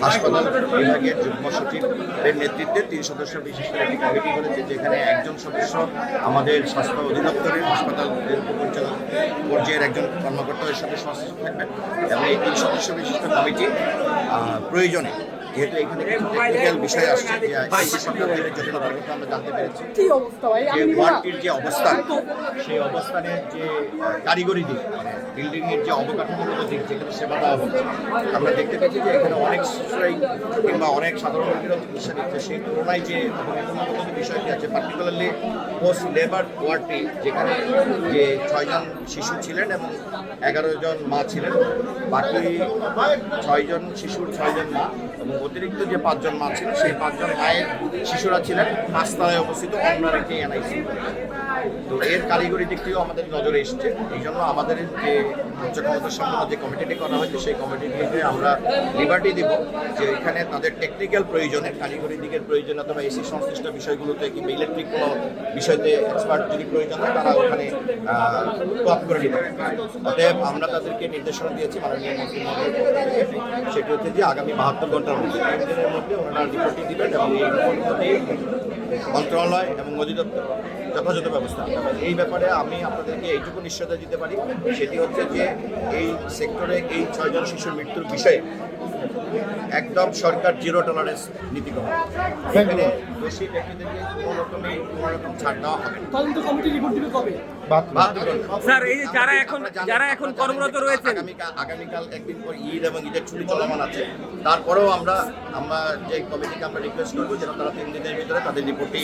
হাসপাতাল বিভাগের যুগ্ম সচিবের নেতৃত্বে 3 সদস্য বিশিষ্ট একটি কমিটি করেছে, যেখানে একজন সদস্য আমাদের স্বাস্থ্য অধিদপ্তরের হাসপাতালের উপপরিচালক পর্যায়ের একজন কর্মকর্তা এর সাথে সংশ্লিষ্ট থাকবেন এবং এই 3 সদস্য বিশিষ্ট কমিটি প্রয়োজনে, যেহেতু এখানে কিছু টেকনিক্যাল বিষয় আসছে, যে আইসি সরকারের জটিলতার কথা আমরা জানতে পেরেছি, যে ওয়ার্ডটির যে অবস্থান, সেই অবস্থানের যে কারিগরি দিক, মানে বিল্ডিংয়ের যে অবকাঠামোগত দিক, যেখানে সেবা দেওয়া হচ্ছে, আমরা দেখতে পেয়েছি যে এখানে অনেক শিশুরাই কিংবা অনেক সাধারণ রোগীরাও চিকিৎসা নিচ্ছে। সেই তুলনায় যে অবকাঠামোগত যে বিষয়টি আছে, পার্টিকুলারলি পোস্ট লেবার ওয়ার্ডটি, যেখানে যে 6 জন শিশু ছিলেন এবং 11 জন মা ছিলেন, বাকি 6 জন শিশুর 6 জন মা এবং অতিরিক্ত যে 5 জন মা ছিলেন, সেই 5 জন মায়ের শিশুরা ছিলেন 5 তলায় অবস্থিত অন্যান্য একটি এনআইসি। তো এর কারিগরি দিকটিও আমাদের নজরে এসছে। এই জন্য আমাদের যে উচ্চ ক্ষমতা সম্পন্ন যে কমিটিটি করা হয়েছে, সেই কমিটিটিকে আমরা লিবার্টি দিব যে এখানে তাদের টেকনিক্যাল প্রয়োজনে, কারিগরি দিকের প্রয়োজনে অথবা এসি সংশ্লিষ্ট বিষয়গুলোতে কিংবা ইলেকট্রিক কোনো বিষয়তে এক্সপার্ট যদি প্রয়োজন হয়, তারা ওখানে কোঅপ করে নিতে পারে। অতএব আমরা তাদেরকে নির্দেশনা দিয়েছি মাননীয় মন্ত্রী মহোদয়ের পক্ষ থেকে, সেটি হচ্ছে যে আগামী 72 ঘন্টার মধ্যে, 3 দিনের মধ্যে ওনারা রিপোর্টটি দিবেন এবং এই রিপোর্টটি মন্ত্রণালয় এবং অধিদপ্তর যথাযথ ব্যবস্থা। এই ব্যাপারে আমি আপনাদেরকে এইটুকু নিশ্চয়তা দিতে পারি, সেটি হচ্ছে যে এই সেক্টরে এই 6 জন শিশুর মৃত্যুর বিষয়ে একদম সরকার জিরো টলারেন্স নীতি গ্রহণ। এখানে দোষী ব্যক্তিদেরকে কোনো রকম ছাড় দেওয়া হবে না। তদন্ত কমিটি রিপোর্ট দিবে কবে? স্যার, এই যে যারা এখন কর্মরত রয়েছেন, আগামীকাল একদিন পর ঈদ এবং ঈদের ছুটি চলমান আছে, তারপরেও আমরা যে কমিটিকে আমরা রিকোয়েস্ট করবো যেন তারা 3 দিনের ভিতরে তাদের রিপোর্টটি